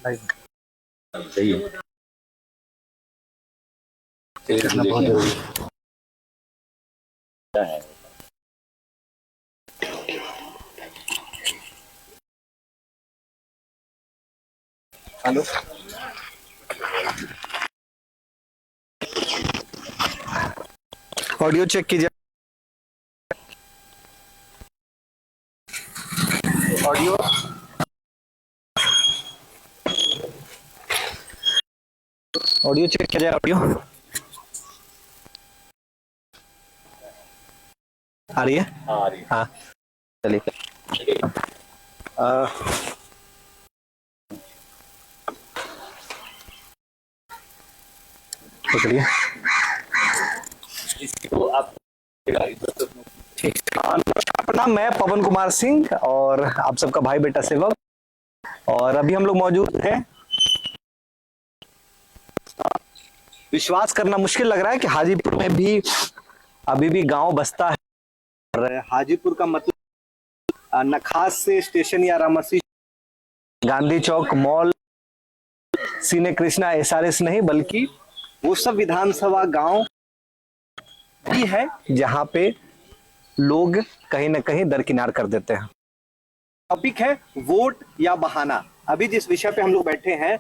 सही है। बहुत जरूरी है। हेलो, ऑडियो चेक कीजिए। ऑडियो ऑडियो चेक किया जाए। ऑडियो आ रही है? आ रही है। हाँ, चलिए। पकड़िए। इसको आप ठीक। नमस्कार, प्रणाम। मैं पवन कुमार सिंह और आप सबका भाई बेटा सेवक, और अभी हम लोग मौजूद हैं। विश्वास करना मुश्किल लग रहा है कि हाजीपुर में भी अभी भी गांव बसता है। और हाजीपुर का मतलब नखास से स्टेशन या रामसी, गांधी चौक, मॉल, सीने कृष्णा, एसआरएस नहीं, बल्कि वो सब विधानसभा गांव भी है जहां पे लोग कहीं ना कहीं दरकिनार कर देते हैं। टॉपिक है वोट या बहाना। अभी जिस विषय पे हम लोग बैठे हैं,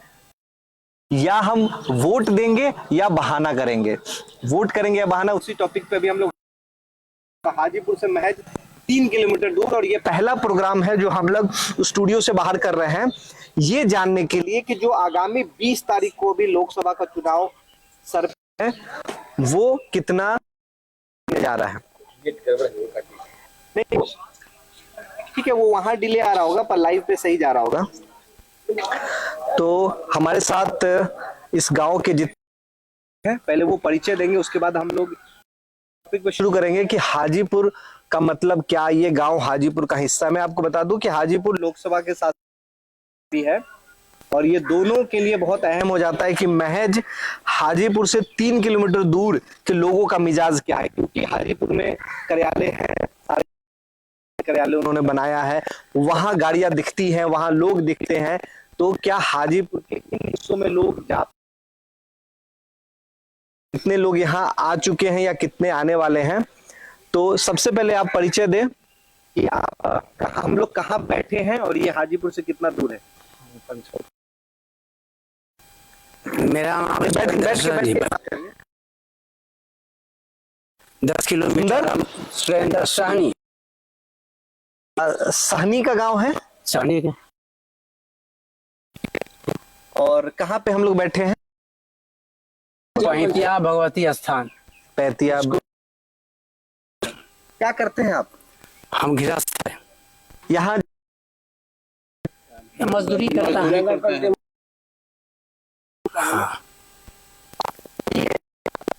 या हम वोट देंगे या बहाना करेंगे, वोट करेंगे या बहाना, उसी टॉपिक पे भी हम लोग हाजीपुर से महज 3 किलोमीटर दूर। और ये पहला प्रोग्राम है जो हम लोग स्टूडियो से बाहर कर रहे हैं, ये जानने के लिए कि जो आगामी 20 तारीख को भी लोकसभा का चुनाव सर है, वो कितना जा रहा है। नहीं, ठीक है, वो वहां डिले आ रहा होगा पर लाइव पे सही जा रहा होगा। तो हमारे साथ इस गांव के जितने हैं, पहले वो परिचय देंगे, उसके बाद हम लोग टॉपिक पे शुरू करेंगे कि हाजीपुर का मतलब क्या, ये गांव हाजीपुर का हिस्सा। मैं आपको बता दूं कि हाजीपुर लोकसभा के साथ भी है, और ये दोनों के लिए बहुत अहम हो जाता है कि महज हाजीपुर से 3 किलोमीटर दूर के लोगों का मिजाज क्या है, क्योंकि हाजीपुर में कार्यालय है, सारे कार्यालय उन्होंने बनाया है, वहां गाड़ियां दिखती हैं, वहां लोग दिखते हैं। तो क्या हाजीपुर के इन हिस्सों में लोग कितने लोग यहाँ आ चुके हैं या कितने आने वाले हैं। तो सबसे पहले आप परिचय दें कि आप हम लोग कहाँ बैठे हैं और ये हाजीपुर से कितना दूर है। मेरा नाम है 10 किलोमीटर सहनी। सहनी का गांव है, सहनी के। और कहाँ पे हम लोग बैठे हैं? पैतिया भगवती स्थान। पैतिया। क्या करते हैं आप? हम गृहस्थ हैं, यहाँ मजदूरी करता है।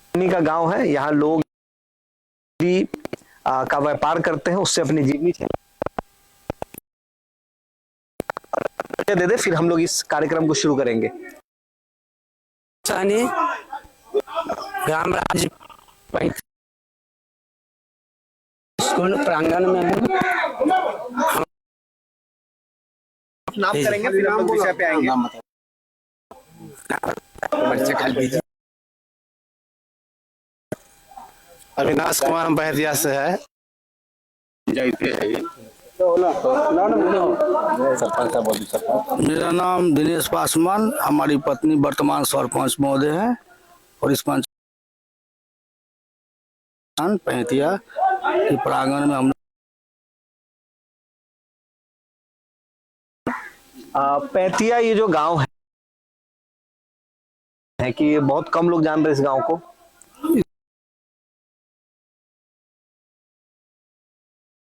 सहनी का गांव है, यहाँ लोग भी का व्यापार करते हैं, उससे अपनी जीवनी दे दे, फिर हम लोग इस कार्यक्रम को शुरू करेंगे। सहनी ग्राम राज्य स्कूल प्रांगण में है। नाम करेंगे फिर हम लोग विषय पे आएंगे। अविनाश कुमार हम बहरिया से है। मेरा नाम दिनेश पासवान, हमारी पत्नी वर्तमान सरपंच महोदय है, और इस पंचायत पैतिया के प्रांगण में हम पैतिया ये जो गांव है कि बहुत कम लोग जान रहे इस गांव को।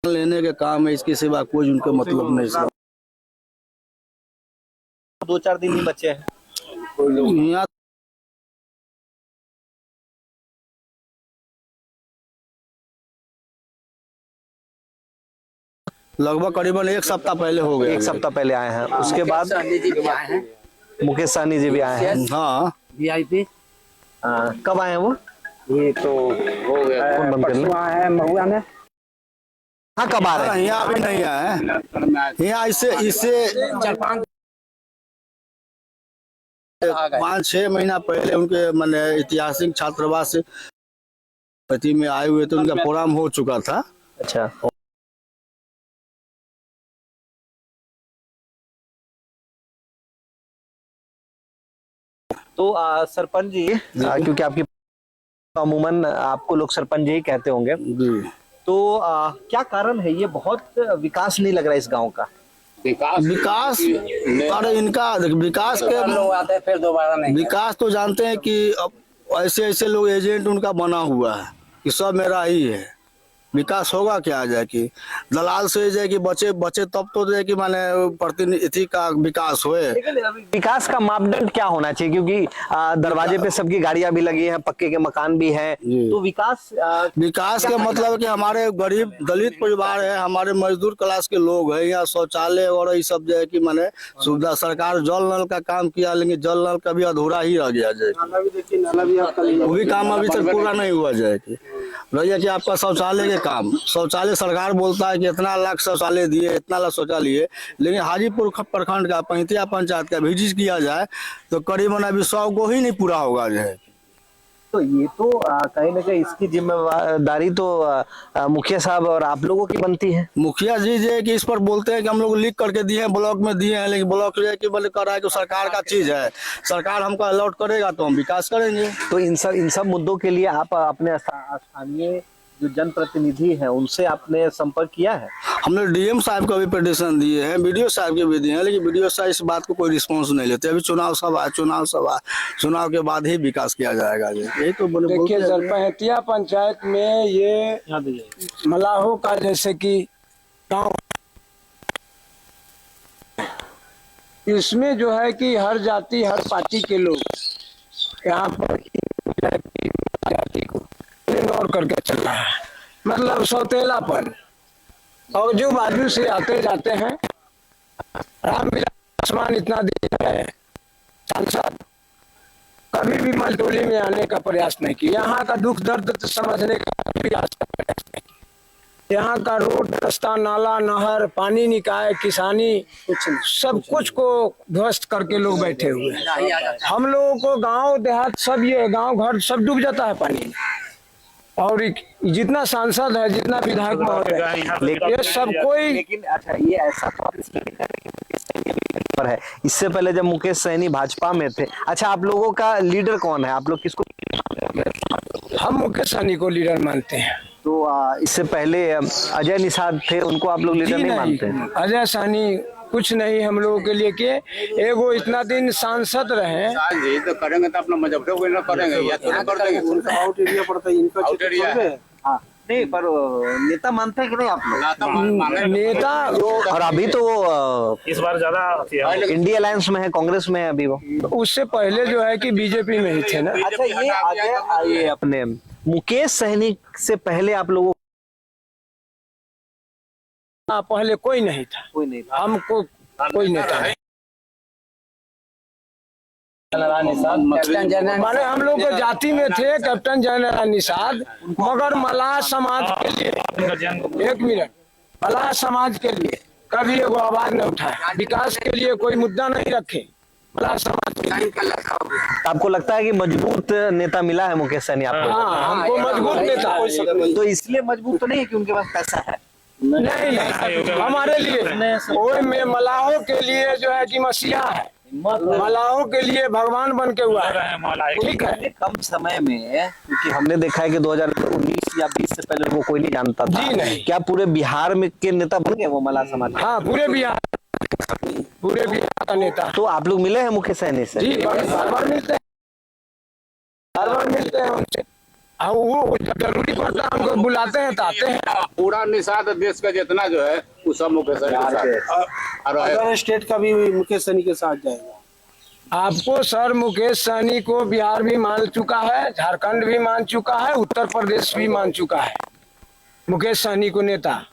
लेने के काम है, इसके सिवा कोई उनका मतलब नहीं। 2-4 दिन ही बचे हैं। यहाँ लगभग करीबन 1 सप्ताह पहले हो गया। 1 सप्ताह पहले आए हैं, उसके बाद मुकेश सहनी जी भी आए हैं। हाँ, VIP। कब आए हैं वो? ये तो हो गया, परसों आए हैं महुआ में। हाँ, कब आ रहे हैं? यहाँ अभी नहीं आए हैं। यहाँ इससे 4-5 5-6 महीना पहले उनके मैंने ऐतिहासिक छात्रावास पति में आए हुए थे, उनका प्रोग्राम हो चुका था। अच्छा, तो सरपंच जी, क्योंकि आपकी अमूमन आपको लोग सरपंच ही कहते होंगे, जी। तो क्या कारण है ये बहुत विकास नहीं लग रहा है इस गांव का? विकास और इनका विकास के लोग आते हैं फिर दोबारा नहीं। विकास तो जानते हैं कि अब ऐसे ऐसे लोग एजेंट उनका बना हुआ है कि सब मेरा ही है। विकास होगा क्या आ जाए कि दलाल से जाए कि बचे तब तो जाए कि माने प्रतिनिधि का विकास होए। लेकिन विकास का मापदंड क्या होना चाहिए, क्योंकि दरवाजे पे सबकी गाड़ियां भी लगी हैं, पक्के के मकान भी हैं, जी। तो विकास विकास के मतलब कि हमारे गरीब दलित परिवार है, हमारे मजदूर क्लास के लोग हैं, यहाँ शौचालय और ये सब जो है कि माने सुविधा, सरकार जल नल का काम किया लेकिन जल नल का भी अधूरा ही रह गया जाए, वो भी काम अभी तक पूरा नहीं हुआ जाए कि भैया कि आपका शौचालय के काम, शौचालय सरकार बोलता है कि इतना लाख शौचालय दिए, इतना लाख शौचालय, लेकिन हाजीपुर प्रखंड का 35 पंचायत का विजिट किया जाए तो करीबन अभी 100 को ही नहीं पूरा होगा जो है। तो ये तो कहीं ना कहीं इसकी जिम्मेदारी तो मुखिया साहब और आप लोगों की बनती है। मुखिया जी जो है कि इस पर बोलते हैं कि हम लोग लिख करके दिए हैं, ब्लॉक में दिए हैं, लेकिन ब्लॉक जो है कि बोले कर रहा है कि सरकार का चीज है, सरकार हमको अलॉट करेगा तो हम विकास करेंगे। तो इन सब मुद्दों के लिए आप अपने स्थानीय जो जनप्रतिनिधि हैं उनसे आपने संपर्क किया है? हमने डीएम साहब को भी पिटीशन दिए हैं, बीडीओ साहब के भी दिए हैं, लेकिन बीडीओ साहब इस बात को कोई रिस्पॉन्स नहीं लेते। अभी चुनाव के बाद ही विकास किया जाएगा। यही तो बोले। देखिए सरपंचतिया पंचायत में ये मलाहों का जैसे कि गाँव, इसमें जो है कि हर जाति हर पार्टी के लोग यहाँ पर जाति को इग्नोर करके चल रहा है, मतलब सौतेलापन। और जो बाजू से आते जाते हैं, रामविलास पासवान इतना दिन है सांसद, कभी भी मजदूरी में आने का प्रयास नहीं किया, यहाँ का दुख दर्द समझने का प्रयास नहीं किया। यहाँ का रोड रास्ता नाला नहर पानी निकाय किसानी सब कुछ को ध्वस्त करके लोग बैठे हुए हैं। हम लोगों को गांव देहात सब, ये गांव घर सब डूब जाता है पानी में। और जितना सांसद है जितना विधायक महोदय ये सब कोई, लेकिन अच्छा ये ऐसा पर है। इससे पहले जब मुकेश सहनी भाजपा में थे, अच्छा आप लोगों का लीडर कौन है, आप लोग किसको? हम मुकेश सहनी को लीडर मानते हैं। तो इससे पहले अजय निषाद थे, उनको आप लोग लीडर नहीं मानते? अजय सहनी कुछ नहीं हम लोगों के लिए किए। एगो इतना दिन सांसद रहे, तो करेंगे तो अपना मुजफ्फरपुर करेंगे या तो कर देंगे। आउट एरिया पड़ता है इनका, आउट एरिया है। हाँ नहीं, पर नेता मानते हैं कि नहीं आप लोग? नेता और अभी तो इस बार ज्यादा इंडिया अलायंस में है, कांग्रेस में है अभी वो। उससे पहले जो है कि बीजेपी में ही थे ना। अच्छा ये आगे अपने मुकेश सहनी से पहले आप लोगों पहले कोई नहीं था, कोई नहीं था? हमको कोई नेता नहीं। माने हम लोग के जाति में थे कैप्टन जयनारायण निषाद, मगर मलाह समाज के लिए, एक मिनट, मलाह समाज के लिए कभी एगो आवाज न उठाया, विकास के लिए कोई मुद्दा नहीं रखे मलाह समाज के लिए। आपको लगता है कि मजबूत नेता मिला है मुकेश सहनी आपको? हाँ, हमको मजबूत नेता। तो इसलिए मजबूत तो नहीं है कि उनके पास पैसा है? नहीं, हमारे लिए कोई में मलाहों के लिए जो है कि मसीहा है, मलाहों के लिए भगवान बन के हुआ है। ठीक है, कम समय में, क्योंकि हमने देखा है कि 2019 या 20 से पहले उनको कोई नहीं जानता था। जी नहीं। क्या पूरे बिहार में के नेता बन गए वो मलाह समाज? हाँ, पूरे बिहार का नेता। तो आप लोग मिले हैं मुकेश सहनी से? जी, बार बार मिलते हैं, हर बार मिलते हैं उनसे। वो जब जरूरी पड़ता है हमको बुलाते हैं तो आते हैं। पूरा निषाद देश का जितना जो है वो सब मुकेश सहनी के साथ। अदर स्टेट का भी मुकेश सहनी के साथ जाएगा। आपको सर मुकेश सहनी को बिहार भी मान चुका है, झारखंड भी मान चुका है, उत्तर प्रदेश भी मान चुका है मुकेश सहनी को नेता।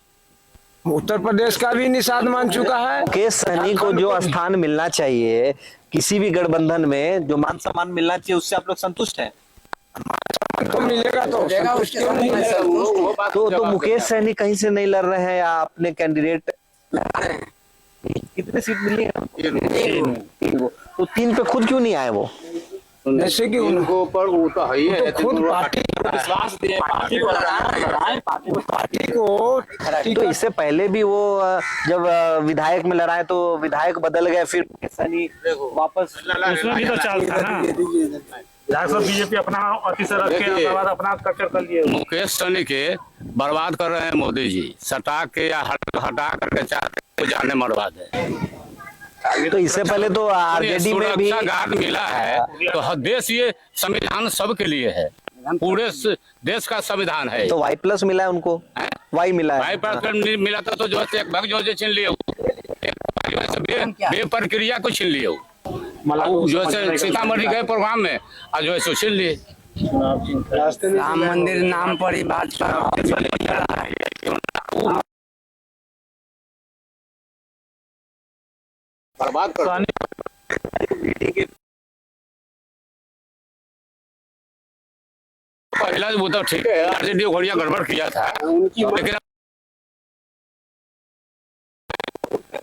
उत्तर प्रदेश का भी निषाद मान चुका है। मुकेश सहनी को जो स्थान मिलना चाहिए किसी भी गठबंधन में, जो मान सम्मान मिलना चाहिए, उससे आप लोग संतुष्ट हैं? तो मिलेगा तो क्यों नहीं है? तो मुकेश सहनी कहीं से नहीं लड़ रहे हैं या अपने कैंडिडेट? कितने सीट मिली है? तीन। तो 3 पे खुद क्यों नहीं आए वो? जैसे कि उनको ऊपर वो तो है ही है, खुद पार्टी विश्वास दिए, पार्टी को लड़ाए, पार्टी को तो इससे पहले भी वो जब विधायक में लड़ाए तो विधायक बदल गए, फिर सनी वापस। उसमें भी तो चाल था ना, विधायक सब बीजेपी अपना ऑफिसर रख के उसके बाद अपना कब्जा कर लिए। मुकेश सहनी के बर्बाद कर रहे हैं मोदी जी, सटा के या हटा करके चाहते हैं जाने मरवा दे। तो इससे पहले तो आरजेडी में भी सुरक्षा गार्ड मिला है, तो हर देश ये संविधान सबके लिए है, पूरे देश का संविधान है। तो Y+ मिला है उनको, Y मिला है। भाई पर मिला था तो जो है एक भाग जो छीन लिए, बेप्रक्रिया को छीन लिए, जो है सीतामढ़ी गए प्रोग्राम में और जो है सो छीन लिए। राम मंदिर नाम पर ही भाजपा बर्बाद कर पहला वो तो ठीक है, आरजेडी घोड़िया गड़बड़ किया था, लेकिन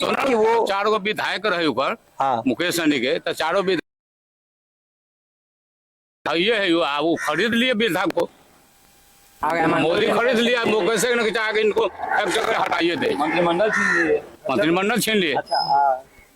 तो ना वो 4 गो विधायक रहे ऊपर, हाँ। मुकेश सहनी के, तो 4 विधायक ये है वो खरीद लिए विधायक को, मोदी खरीद लिया, मुकेश सहनी ने चाहा कि इनको एक जगह हटाइए दे, मंत्रिमंडल छीन लिए।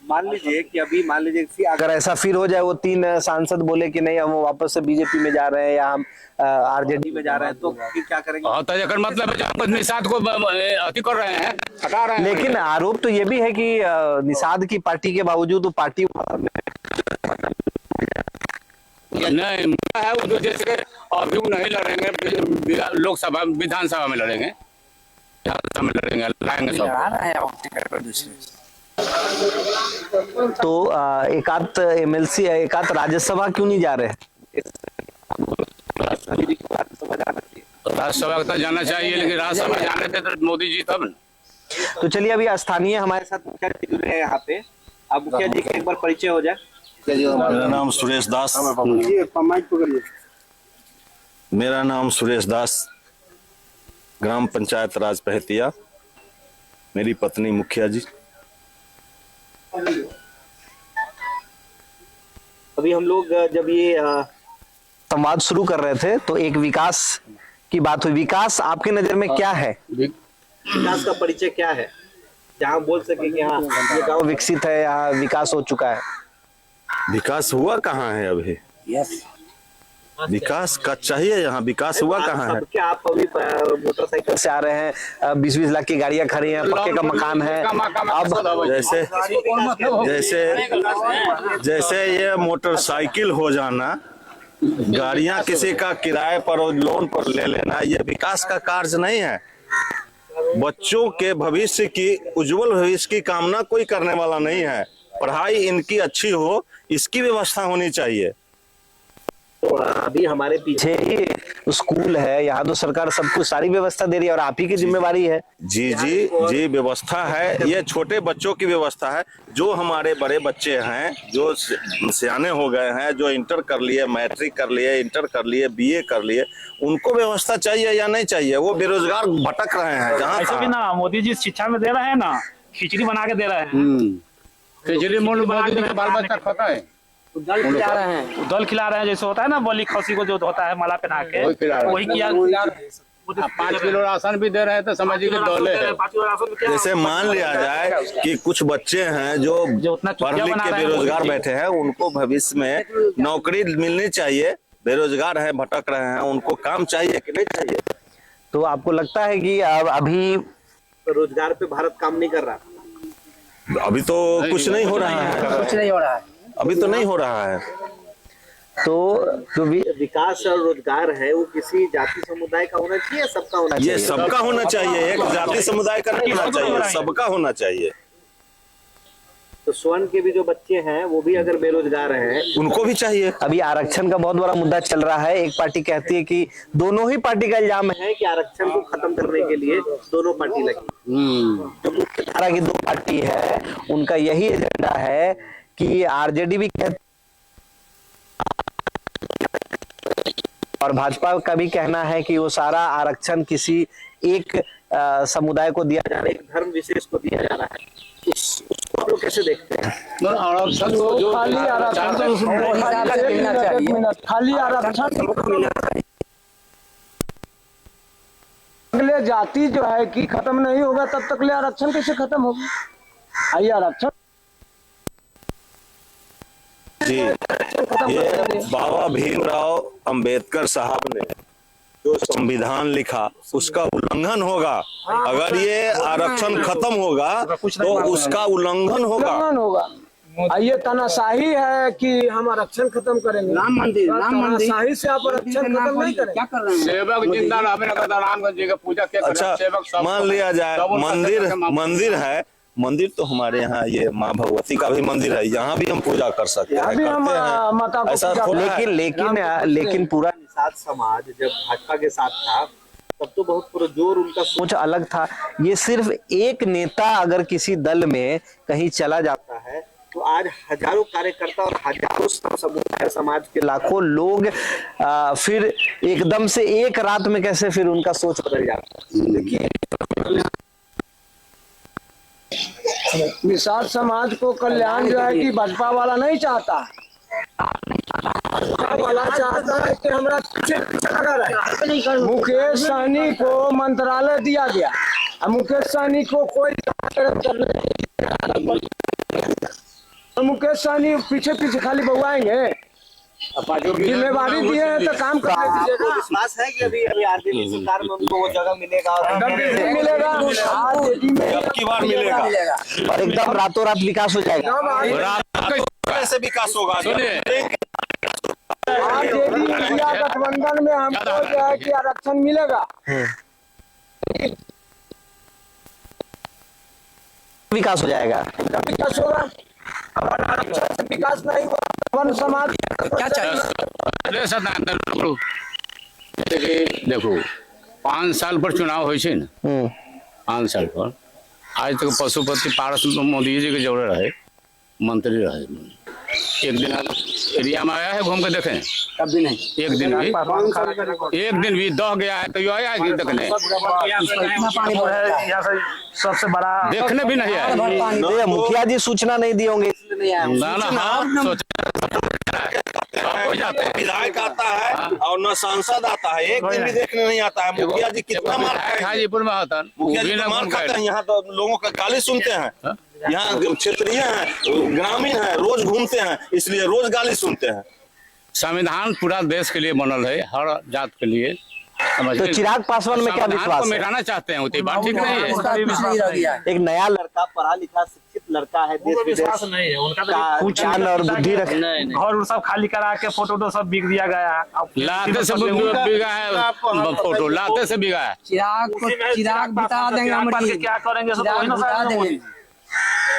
मान लीजिए कि अभी मान लीजिए कि अगर ऐसा फिर हो जाए, वो 3 सांसद बोले कि नहीं हम वापस से बीजेपी में जा रहे हैं या हम आरजेडी में जा रहे हैं, तो फिर क्या करेंगे? तो एक मतलब निषाद को अति कर रहे हैं, हटा रहे हैं। लेकिन आरोप तो ये भी है कि निषाद की पार्टी के बावजूद वो पार्टी नहीं है, वो जैसे अभी वो नहीं लड़ेंगे लोकसभा विधानसभा में लड़ेंगे, लाएंगे सब। तो एकाध MLC एकाध राज्यसभा क्यों नहीं जा रहे? राज्यसभा तो जाना चाहिए, लेकिन राज्यसभा जाने थे तो मोदी जी तब न। तो चलिए अभी स्थानीय हमारे साथ मुखिया जी जुड़े हैं यहाँ पे। अब मुखिया जी का एक बार परिचय हो जाए। मेरा नाम सुरेश दास। मेरा नाम सुरेश दास, ग्राम पंचायत राज पहतिया, मेरी पत्नी मुखिया जी। अभी हम लोग जब ये संवाद शुरू कर रहे थे तो एक विकास की बात हुई। विकास आपके नजर में क्या है? विकास का परिचय क्या है, जहाँ बोल सके कि हाँ ये गांव विकसित है, यहाँ विकास हो चुका है? विकास हुआ कहाँ है अभी? विकास का चाहिए, यहाँ विकास हुआ कहाँ है? क्या आप अभी मोटरसाइकिल से आ रहे हैं, 20-20 लाख की गाड़ियां खड़ी हैं, पक्के का मकान है, अब जैसे जैसे जैसे ये मोटरसाइकिल हो जाना, गाड़ियां किसी का किराए पर और लोन पर ले लेना, ये विकास का कार्य नहीं है। बच्चों के भविष्य की, उज्जवल भविष्य की कामना कोई करने वाला नहीं है। पढ़ाई इनकी अच्छी हो, इसकी व्यवस्था होनी चाहिए। तो अभी हमारे पीछे ही स्कूल है, यहाँ तो सरकार सब कुछ सारी व्यवस्था दे रही है और आप ही की जिम्मेवारी है। जी जी जी, व्यवस्था है, ये छोटे बच्चों की व्यवस्था है। जो हमारे बड़े बच्चे हैं, जो सियाने हो गए हैं, जो इंटर कर लिए, मैट्रिक कर लिए, इंटर कर लिए, BA कर लिए, उनको व्यवस्था चाहिए या नहीं चाहिए? वो बेरोजगार भटक रहे हैं। जहाँ ऐसे भी ना मोदी जी शिक्षा में दे रहे हैं ना, खिचड़ी बना के दे रहे हैं, खिचड़ी मूल बाल बच्चा खाता है, दल खिला रहे हैं, दल खिला रहे हैं। जैसे होता है ना बलि खसी को जो होता है माला पहना के, वही किया। 5 किलो राशन भी दे रहे हैं, तो समझिए कि दौले है। जैसे मान लिया जाए कि कुछ बच्चे हैं जो पढ़ लिख के बेरोजगार बैठे हैं, उनको भविष्य में नौकरी मिलनी चाहिए। बेरोजगार हैं, भटक रहे हैं, उनको काम चाहिए कि नहीं चाहिए? तो आपको लगता है कि अभी रोजगार पे भारत काम नहीं कर रहा? अभी तो कुछ नहीं हो रहा है, कुछ नहीं हो रहा है, अभी तो नहीं हो रहा है। तो जो विकास और रोजगार है वो किसी जाति समुदाय का होना चाहिए, सबका होना चाहिए? ये सबका होना चाहिए, एक जाति समुदाय का नहीं होना चाहिए, सबका होना चाहिए। तो स्वर्ण के भी जो बच्चे हैं वो भी अगर बेरोजगार हैं, उनको भी चाहिए। अभी आरक्षण का बहुत बड़ा मुद्दा चल रहा है। एक पार्टी कहती है कि दोनों ही पार्टी का इल्जाम है कि आरक्षण को खत्म करने के लिए दोनों पार्टी लगी। जो मुख्य धारा की 2 पार्टी है, उनका यही एजेंडा है कि आरजेडी भी और भाजपा का भी कहना है कि वो सारा आरक्षण किसी एक समुदाय को दिया जा रहा है, एक धर्म विशेष को दिया जा रहा है, उसको आप लोग कैसे देखते हैं? आरक्षण तो जो खाली आरक्षण तो एक मिनट, खाली आरक्षण अगले जाति जो है कि खत्म नहीं होगा तब तक ले आरक्षण कैसे खत्म होगा? आइए आरक्षण जी, ये बाबा भीमराव अंबेडकर साहब ने जो संविधान लिखा उसका उल्लंघन होगा। अगर ये आरक्षण खत्म होगा तो उसका उल्लंघन होगा। ये तानाशाही है कि हम आरक्षण खत्म करेंगे। राम मंदिर तानाशाही से आप आरक्षण खत्म नहीं करेंगे। क्या कर रहे हैं? सेवक जिंदा रामगंज जी का पूजा क्या करें? अच्छा, सेवक मान लिया जाए मंदिर है, मंदिर तो हमारे यहाँ ये माँ भगवती का भी मंदिर है, यहाँ भी हम पूजा कर सकते हैं, करते हैं। ऐसा थोड़ा है। लेकिन पूरा निषाद समाज जब भाजपा के साथ था तब तो बहुत पुरजोर उनका सोच अलग था। ये सिर्फ एक नेता अगर किसी दल में कहीं चला जाता है तो आज हजारों कार्यकर्ता और हजारों समुदाय समाज के लाखों लोग फिर एकदम से एक रात में कैसे फिर उनका सोच बदल जाता है। देखिए, निषाद समाज को कल्याण जो है कि भाजपा वाला नहीं चाहता, वाला चाहता है कि हमारा मुकेश सहनी को मंत्रालय दिया गया, मुकेश सहनी को कोई मुकेश सहनी पीछे पीछे खाली बउआएंगे। जिम्मेवारी दिए हैं तो काम करने दीजिएगा। विश्वास है कि अभी आरजेडी सरकार में उनको वो जगह मिलेगा और मिलेगा और एकदम रातों रात विकास हो जाएगा। कैसे विकास होगा? आरजेडी इंडिया गठबंधन में हमको जो है कि आरक्षण मिलेगा, विकास हो जाएगा। विकास होगा। आरक्षण से विकास नहीं हुआ, वन समाज क्या चाहिए? देखो 5 साल पर चुनाव हो 5 साल पर आज तक पशुपति पारस मोदी जी के जरूर रहे, मंत्री रहे। एक दिन एरिया में आया है घूम के देखें? कभी नहीं। एक दिन भी दह गया है तो आया है देखने? सबसे बड़ा देखने भी नहीं आया। मुखिया जी सूचना नहीं दिए होंगे। विधायक आता है और न सांसद आता है, एक दिन भी देखने नहीं आता है। मुखिया जी कितना मार हाजीपुर में होता है, मुखिया जी मार खाते हैं। यहाँ तो लोगों का गाली सुनते हैं। यहाँ क्षेत्रीय हैं, ग्रामीण हैं, रोज घूमते हैं, इसलिए रोज गाली सुनते हैं। संविधान पूरा देश के लिए बनल है, हर जात के लिए। तो चिराग पासवान में क्या विश्वास है? मिटाना चाहते हैं, उतनी बात ठीक नहीं है। एक नया लड़का, पढ़ा लिखा शिक्षित लड़का है, देश विदेश नहीं है उनका, ज्ञान और बुद्धि रख, घर सब खाली करा के फोटो सब बिक दिया गया। लाते से बिका है फोटो, लाते से बिका है। चिराग बता देंगे क्या करेंगे,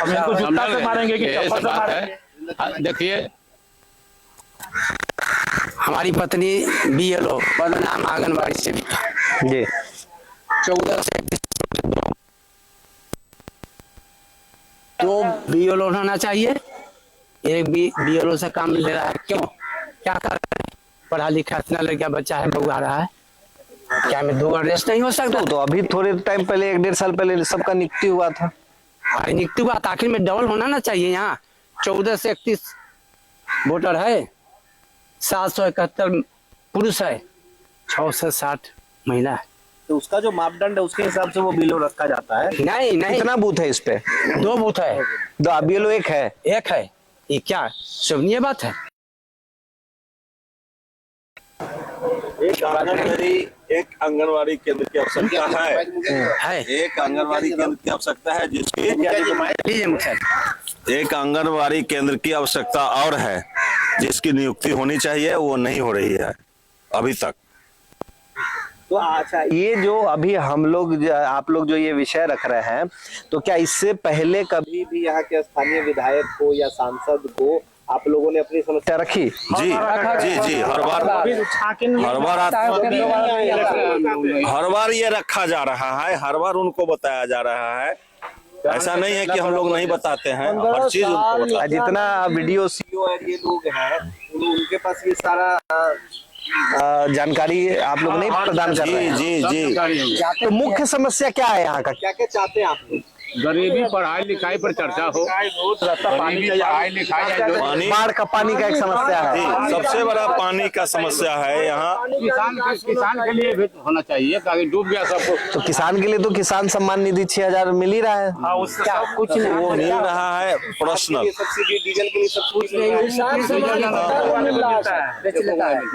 अब इनको जूता से मारेंगे कि चप्पल से मारेंगे? देखिए, हमारी पत्नी बीएलओ बदनाम आंगनबाड़ी से जी 14 से तो बीएलओ होना चाहिए। एक भी बीएलओ से काम ले रहा है, क्यों? क्या कर रहा है? पढ़ा लिखा इतना लड़का बच्चा है, बउआ रहा है, क्या में 2 अरेस्ट नहीं हो सकता? तो अभी थोड़े टाइम पहले 1-1.5 साल पहले सबका नियुक्ति हुआ था। नियुक्ति हुआ, आखिर में डबल होना ना चाहिए। यहाँ 14 से 31 वोटर है, 771 पुरुष है, 6 से 60 महिला है। तो उसका जो मापदंड है उसके हिसाब से वो बीएलओ रखा जाता है। नहीं नहीं, कितना बूथ है इस पे? 2 बूथ है। 2 बीएलओ एक है? एक है। ये क्या शोभनीय बात है? एक आंगनवाड़ी केंद्र की आवश्यकता है। एक आंगनवाड़ी केंद्र की आवश्यकता है जिसकी एक आंगनवाड़ी केंद्र की आवश्यकता और है जिसकी नियुक्ति होनी चाहिए, वो नहीं हो रही है अभी तक। तो अच्छा, ये जो अभी हम लोग आप लोग जो ये विषय रख रहे हैं, तो क्या इससे पहले कभी भी यहाँ के स्थानीय विधायक को या सांसद को आप लोगों ने अपनी समस्या रखी? जी जी जी, हर बार ये रखा जा रहा है, हर बार उनको बताया जा रहा है। ऐसा नहीं है कि हम लोग नहीं बताते हैं, हर चीज उनको बताते हैं। जितना वीडियो सीओ ये लोग हैं उनके पास ये सारा जानकारी आप लोग नहीं प्रदान कर रहे हैं। जी जी तो मुख्य समस्या क्या है यहाँ का, क्या क्या चाहते हैं आप लोग? गरीबी पढ़ाई लिखाई पर चर्चा हो, गरीबी पढ़ाई लिखाई पानी बाढ़ का पानी का एक समस्या है। जी, सबसे बड़ा पानी का समस्या है यहाँ। किसान के लिए भी होना चाहिए, ताकि डूब गया सबको। तो किसान के लिए तो किसान सम्मान निधि 6,000 मिल ही रहा है। क्या कुछ नहीं वो मिल रहा है पर्सनल, सब्सिडी डीजल के लिए सब कुछ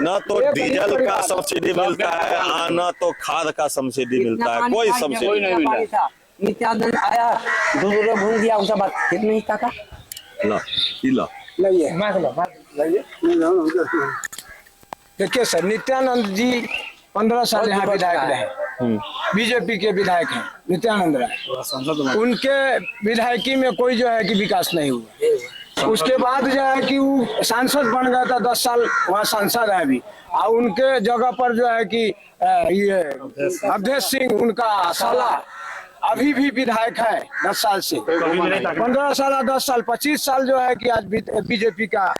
न तो डीजल का सब्सिडी मिलता है न तो खाद का सब्सिडी मिलता है, कोई सब्सिडी नहीं मिलता है। नित्यानंद आया, दूर घूम गया, उसका बात फिर नहीं था का। देखिए सर, नित्यानंद जी 15 साल यहाँ विधायक रहे, बीजेपी के विधायक हैं नित्यानंद राय। उनके विधायकी में कोई जो है कि विकास नहीं हुआ। उसके बाद जो है कि वो सांसद बन गया था, 10 साल वहाँ सांसद है अभी, और उनके जगह पर जो है कि ये अवधेश सिंह उनका साला अभी भी विधायक है 10 साल से। 15 साल 10 साल 25 साल जो है कि आज बीजेपी का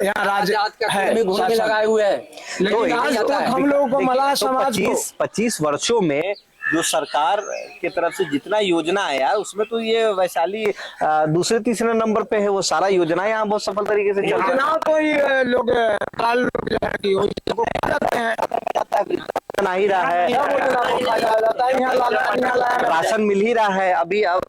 यहाँ राज है, घूमने लगाए हुए है। लेकिन आज तक हम लोगों को मलाह समाज को 25 वर्षों में जो सरकार की तरफ से जितना योजना आया उसमें तो ये वैशाली दूसरे तीसरे नंबर पे है। वो सारा योजना यहाँ बहुत सफल तरीके से चल रहा है। तो ये लोग जो है कि बना ही रहा है, राशन मिल ही रहा है। अभी अब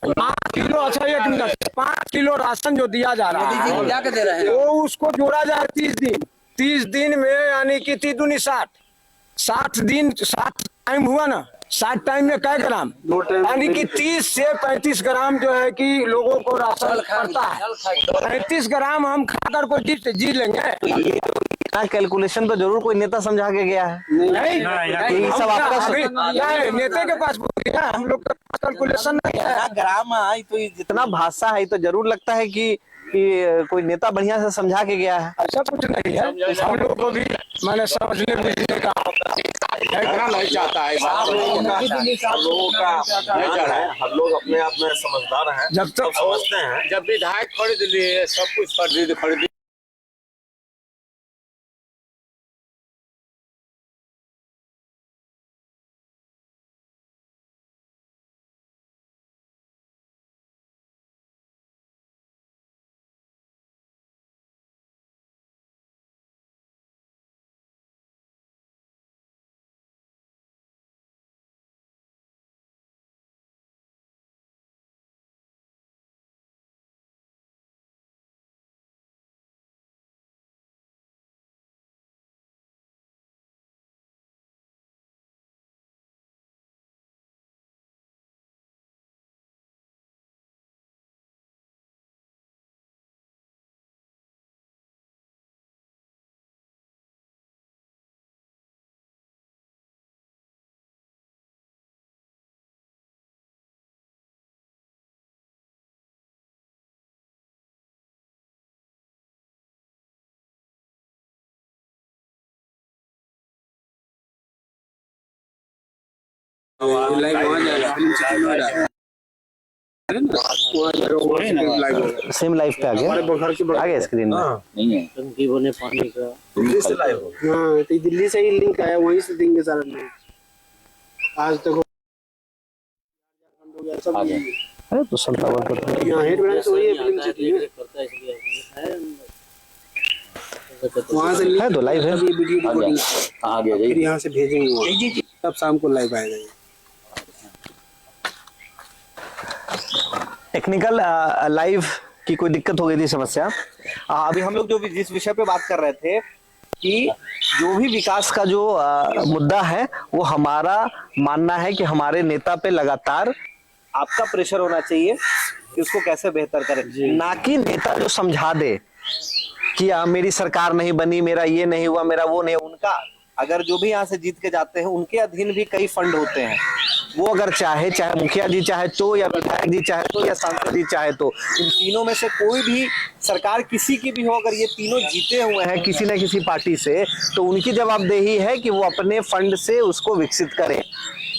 5 किलो, अच्छा 1 मिनट, 5 किलो राशन जो दिया जा रहा है क्या दे रहे हैं, वो उसको जोड़ा जाए 30 दिन में, यानी कि 3 दूनी 60 दिन, 60 टाइम हुआ ना, 60 टाइम में क्या ग्राम, यानी कि 30 से 35 ग्राम जो है कि लोगों को राशन पड़ता है। 35 ग्राम हम खाकर को जी लेंगे। कैलकुलेशन तो जरूर कोई नेता समझा के गया है। नहीं, सब आपका नेता के पास हम लोग का कैलकुलेशन नहीं है। ग्राम है तो जितना भाषा है तो जरूर लगता है कि कोई नेता बढ़िया से समझा के गया है। ऐसा कुछ नहीं है, हम लोग को भी मैंने समझने बुझने का नहीं चाहता है। हम लोग अपने आप में समझदार हैं, जब तक समझते हैं। जब विधायक खरीद लिए, सब कुछ खरीद सेम लाइफ पे आ गया स्क्रीन में। पानी का हाँ, तो दिल्ली से ही लिंक आया, वहीं से देंगे सारा लिंक। आज तक है तो सनफ्लावर का यहाँ हेड ब्रांच वही है, फिल्म सिटी है। वहाँ से है तो लाइव है। ये वीडियो रिकॉर्डिंग फिर यहाँ से भेजेंगे वहाँ। तब शाम को लाइव आएगा ये। टेक्निकल लाइव की कोई दिक्कत हो गई थी, समस्या। अभी हम लोग जो जिस विषय पे बात कर रहे थे कि जो भी विकास का जो मुद्दा है, वो हमारा मानना है कि हमारे नेता पे लगातार आपका प्रेशर होना चाहिए कि उसको कैसे बेहतर करें, ना कि नेता जो समझा दे कि मेरी सरकार नहीं बनी, मेरा ये नहीं हुआ, मेरा वो नहीं। उनका अगर जो भी यहाँ से जीत के जाते हैं, उनके अधीन भी कई फंड होते हैं। वो अगर चाहे मुखिया जी चाहे तो, या विधायक जी चाहे तो, या सांसद जी चाहे तो, इन तीनों में से कोई भी सरकार किसी की भी हो, अगर ये तीनों जीते हुए हैं किसी न किसी पार्टी से, तो उनकी जवाबदेही है कि वो अपने फंड से उसको विकसित करें,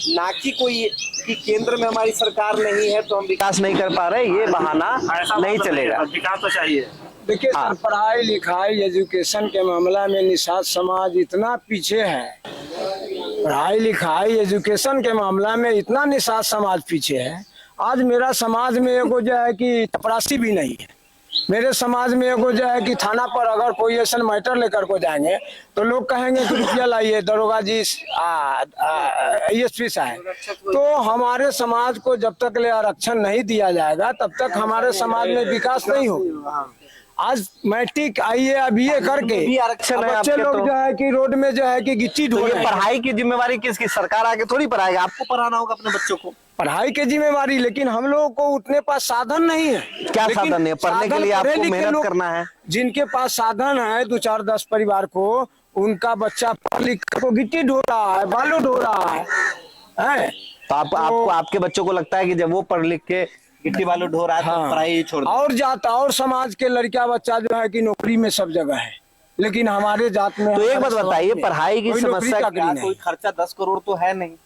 ना कि कोई कि केंद्र में हमारी सरकार नहीं है तो हम विकास नहीं कर पा रहे। ये बहाना नहीं चलेगा। विकास तो चाहिए। देखिए सर, पढ़ाई लिखाई एजुकेशन के मामला में निषाद समाज इतना पीछे है। पढ़ाई लिखाई एजुकेशन के मामला में इतना निषाद समाज पीछे है। आज मेरा समाज में एगो जो है कि चपरासी भी नहीं है। मेरे समाज में एगो जो है कि थाना पर अगर कोई ऐसा मैटर लेकर को जाएंगे तो लोग कहेंगे कि रुपया लाइए दरोगा जी, एसपी साहब। तो हमारे समाज को जब तक ले आरक्षण नहीं दिया जाएगा तब तक हमारे समाज में विकास नहीं होगा। आज मैट्रिक IAS BA करके भी आरक्षण है बच्चे आपके लोग तो। जो है कि रोड में जो है कि गिट्टी तो ढो ये रहे हैं। पढ़ाई की जिम्मेवारी किसकी? सरकार आके थोड़ी पढ़ाएगा, आपको पढ़ाना होगा अपने बच्चों को। पढ़ाई की जिम्मेवारी, लेकिन हम लोगों को उतने पास साधन नहीं है। क्या लेकिन साधन है? पढ़ने के साधन लिए पढ़े आपको लिखे मेहनत लोग करना है। जिनके पास साधन है 2 4 10 परिवार को, उनका बच्चा पढ़ लिख को गिट्टी ढो रहा है, बालू ढो रहा है। तो आपको आपके बच्चों को लगता है कि जब वो पढ़ लिख के गिट्टी बालू ढो रहा है तो पढ़ाई ही छोड़ दो? और जात और समाज के लड़का बच्चा जो है कि नौकरी में सब जगह है, लेकिन हमारे जात में। तो एक बात बताइए, पढ़ाई की कोई नौकरी समस्या चाकरी क्या? नहीं। कोई खर्चा 10 करोड़ तो है नहीं।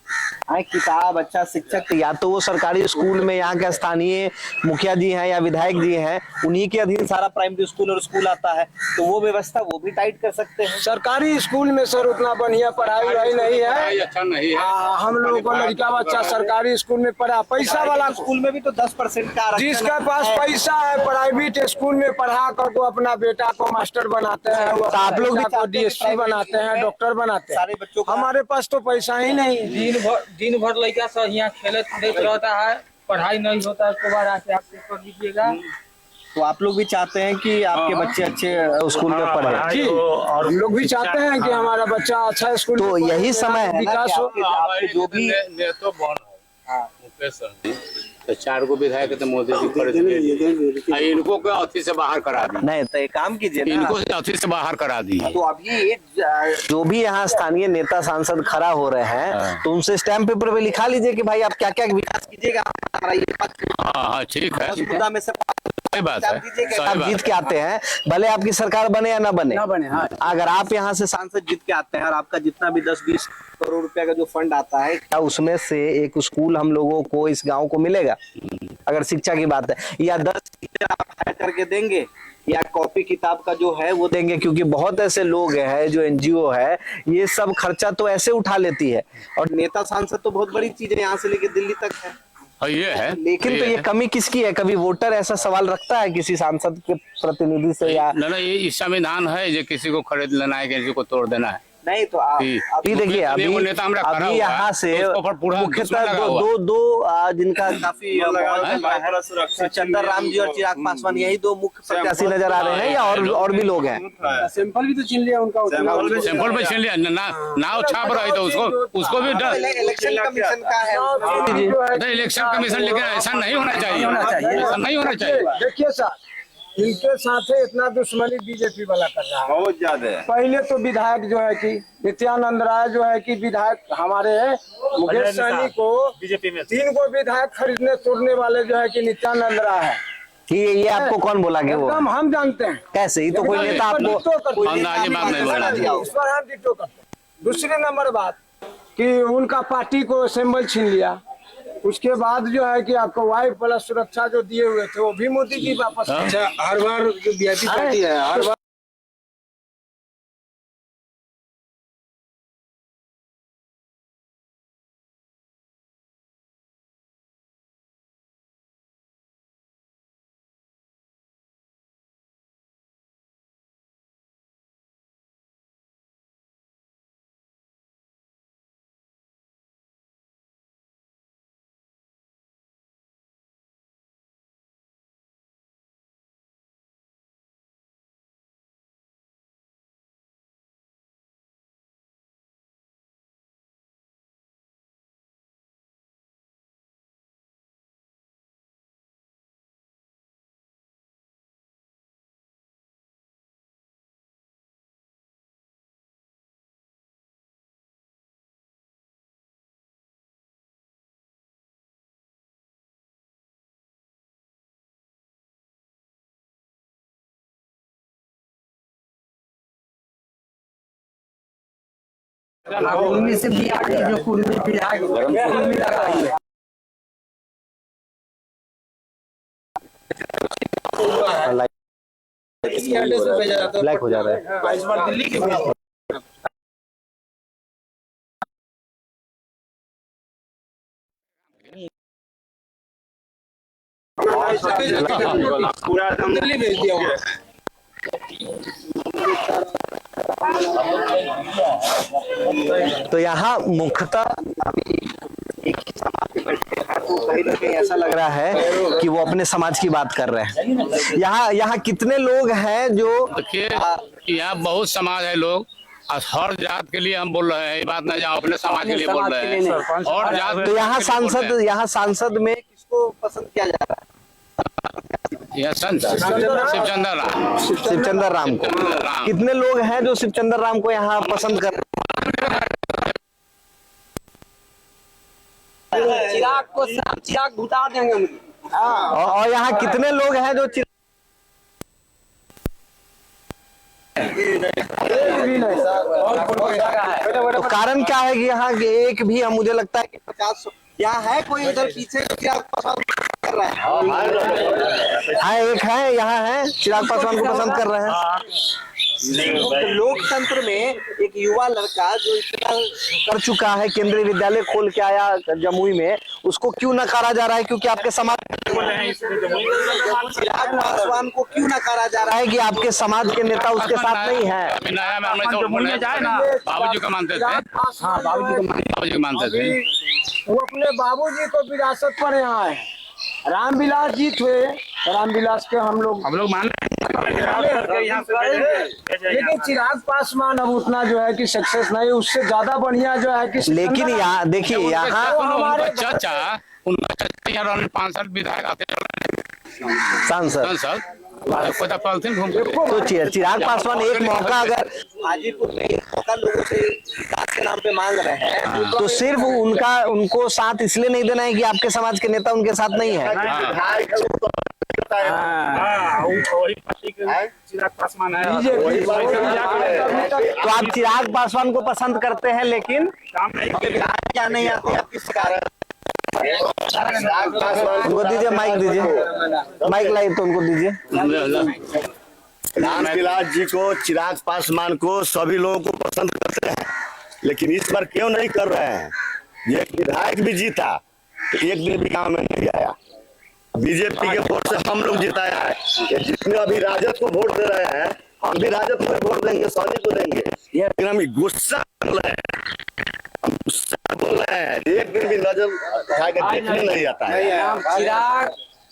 किताब, अच्छा शिक्षक, या तो वो सरकारी स्कूल में यहाँ के स्थानीय मुखिया जी हैं या विधायक जी हैं, उन्हीं के अधीन सारा प्राइमरी स्कूल और स्कूल आता है, तो वो व्यवस्था वो भी टाइट कर सकते हैं। सरकारी स्कूल में सर उतना बढ़िया पढ़ाई वढ़ाई नहीं है। अच्छा नहीं है। हम लोगों को लड़का बच्चा सरकारी स्कूल में पढ़ा, पैसा वाला स्कूल में भी तो 10% का आरक्षण जिसका पास पैसा है प्राइवेट स्कूल में पढ़ा कर को अपना बेटा को मास्टर बनाते हैं, वो तो आप लोग भी को DSP बनाते हैं, डॉक्टर बनाते हैं। सारे बच्चों को हमारे पास तो पैसा ही नहीं। दिन भर लड़का सब यहाँ खेलत कूदत रहता है, पढ़ाई नहीं होता है। उसके बाद आके आप पेपर दीजिएगा। तो आप लोग भी चाहते हैं कि आपके बच्चे अच्छे स्कूल में पढ़े? जी, हम लोग भी चाहते हैं कि हमारा बच्चा अच्छा स्कूल तो में यही पढ़े, समय है ना विकास कि हो। आपके जो भी तो बन है मुकेश सर, तो 4 गो विधायक तो मोदी जी कर दिए। इनको के अथी से बाहर करा दी, नहीं, तो एक काम कीजिए ना, इनको अथी से बाहर करा दी। तो अभी जो भी यहाँ स्थानीय नेता सांसद खड़ा हो रहे हैं तो उनसे स्टैम्प पेपर पे लिखा लीजिए कि भाई आप क्या क्या विकास कीजिएगा, हमारा ये हाँ ठीक है, मुद्दा में से सही बात है, सही आप बात जीत के आते हैं, भले आपकी सरकार बने या ना बने। हाँ। अगर आप यहाँ से सांसद जीत के आते हैं और आपका जितना भी 10-20 करोड़ रुपया का जो फंड आता है, क्या उसमें से एक स्कूल हम लोगों को इस गांव को मिलेगा? अगर शिक्षा की बात है, या 10 टीचर आप हायर करके देंगे, या कॉपी किताब का जो है वो देंगे? क्योंकि बहुत ऐसे लोग हैं जो NGO है, ये सब खर्चा तो ऐसे उठा लेती है, और नेता सांसद तो बहुत बड़ी चीज है, यहाँ से लेके दिल्ली तक है। हाँ, ये है। लेकिन तो ये कमी किसकी है? कभी वोटर ऐसा सवाल रखता है किसी सांसद के प्रतिनिधि से? या ना ये संविधान है जो किसी को खरीद लेना है, किसी को तोड़ देना है। नहीं, तो अभी देखिए, अभी यहाँ से मुख्यतः दो जिनका काफी चंदर राम जी और चिराग पासवान, यही 2 मुख्य प्रत्याशी नजर आ रहे हैं, या और भी लोग हैं? सैंपल भी तो छीन लिया उनका, सैंपल पे छीन लिया, नाव छाप रहे तो उसको भी डर। इलेक्शन कमीशन का है, इलेक्शन कमीशन, लेकिन ऐसा नहीं होना चाहिए, ऐसा नहीं होना चाहिए। देखिए सर, इनके साथ इतना दुश्मनी बीजेपी वाला कर रहा है, बहुत ज्यादा है। पहले तो विधायक जो है कि नित्यानंद राय जो है कि विधायक हमारे मुकेश सहनी को बीजेपी में 3 को विधायक खरीदने तोड़ने वाले जो है कि नित्यानंद राय है। कि ये आपको कौन बोला कि वो? एकदम हम जानते हैं। कैसे? ये तो कोई नेता आपको अंदाजे बात नहीं बोलना चाहिए। इस पर हम डिटो करते हैं। दूसरी नंबर बात कि उनका पार्टी को असेंबल छीन लिया, उसके बाद जो है कि आपको वाई प्लस सुरक्षा जो दिए हुए थे वो भी मोदी जी वापस। अच्छा, हर बार जो VIP पार्टी है, हर बार इनमें से भी आगे जो कुर्मी विधायक कुर्मी लगाई है। इसी एड्रेस पे भेजा जाता है। ब्लैक हो जा रहा है। हाँ, इस बार दिल्ली के भेजा। दिल्ली भेज दिया हुआ। तो यहाँ मुख्यतः एक ही समाज के बैठे हैं, तो कहीं ना कहीं ऐसा लग रहा है कि वो अपने समाज की बात कर रहे हैं। यहाँ कितने लोग हैं जो देखिए यहाँ बहुत समाज है लोग और हर जात के लिए हम बोल रहे हैं, ये बात नहीं जाओ अपने समाज के लिए बोल रहे हैं और जात तो यहाँ सांसद में किसको पसंद किया जा रहा है? यह शिवचंद्र राम को। कितने लोग हैं जो शिवचंद्र राम को यहाँ पसंद कर रहे हैं? चिराग भुता देंगे मुझे। और यहाँ कितने लोग हैं जो तो कारण क्या है कि यहाँ एक भी मुझे लगता है कि 50 यहाँ है कोई उधर पीछे चिराग पासवान कर रहा है एक है यहाँ है चिराग पासवान को पसंद कर रहे हैं। लोकतंत्र में एक युवा लड़का जो इतना कर चुका है, केंद्रीय विद्यालय खोल के आया जमुई में, उसको क्यों नकारा जा रहा है? क्योंकि आपके समाज चिराग पासवान को क्यों नकारा जा रहा है कि आपके समाज के नेता उसके साथ नहीं है? बाबूजी को मानते थे। हाँ, बाबूजी को मानते थे। वो अपने बाबूजी को विरासत पर यहाँ है। रामविलास जी थे, रामविलास के हम लोग मान लेकिन चिराग पासवान अब उतना जो है कि सक्सेस नहीं, उससे ज्यादा बढ़िया जो है कि लेकिन यहाँ देखिए यहाँ उनका चाचा 5 साल विधायक आते सांसद तो चिराग पासवान एक मौका अगर हाजीपुर में एक मौका लोगों से विकास के नाम पे मांग रहे हैं तो सिर्फ उनको साथ इसलिए नहीं देना है कि आपके समाज के नेता उनके साथ नहीं है। चिराग पासवान है। तो आप चिराग पासवान को पसंद करते हैं लेकिन क्या नहीं आते आप किस कारण? उनको दीजिए माइक, दीजिए माइक लाइए तो उनको दीजिए। रामविलास जी को, चिराग पासवान को सभी लोगों को पसंद करते हैं, लेकिन इस बार क्यों नहीं कर रहे हैं? ये विधायक भी जीता तो एक दिन भी गांव में नहीं आया। बीजेपी के वोट से हम लोग जिताया है। ये जितने अभी राजद को वोट दे रहे हैं, हम भी राजद को वोट देंगे, सोनी को देंगे। लेकिन हम गुस्सा बोल रहे हैं, बोल रहे हैं, एक दिन भी नजर उठा के देखने नहीं आता है।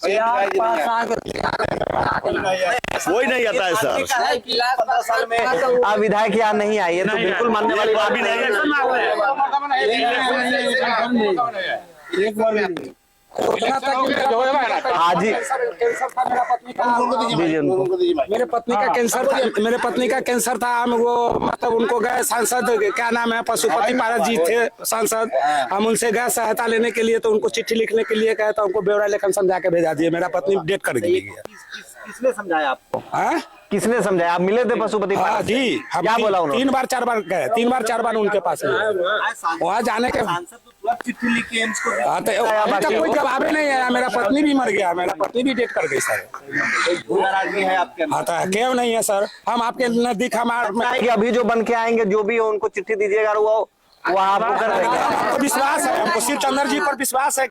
चिराग पासवान कोई नहीं आता है सर। 15 साल में आप विधायक यहाँ नहीं आए, ये तो बिल्कुल मानने वाली बात नहीं है। हाजी मेरे पत्नी का कैंसर था। हम वो मतलब उनको गए सांसद, क्या नाम है, पशुपति पारस जी थे सांसद। हम उनसे गए सहायता लेने के लिए, तो उनको चिट्ठी लिखने के लिए कहे तो हमको ब्यौरा लेखन समझा के भेजा दिए। मेरा पत्नी डेट कर दी गई। किसने समझाया आपको? हाँ, किसने समझाया? आप मिले थे पशुपति पारस जी? हम क्या बोला उन्होंने? 3 बार 4 बार गए, 3 बार 4 बार उनके पास वहाँ जाने के चिट्ठी लिख के अभी तक कोई जवाब नहीं आया। मेरा पत्नी भी मर गया, मेरा पत्नी भी डेट कर गई सर। नाराजगी है आपके? आता है क्यों नहीं है सर? हम आपके नजदीक हमारे अभी जो बन के आएंगे जो भी हो उनको चिट्ठी दीजिएगा, वो आपको कर देंगे। विश्वास है, हमको शिवचंद्र जी पर विश्वास है।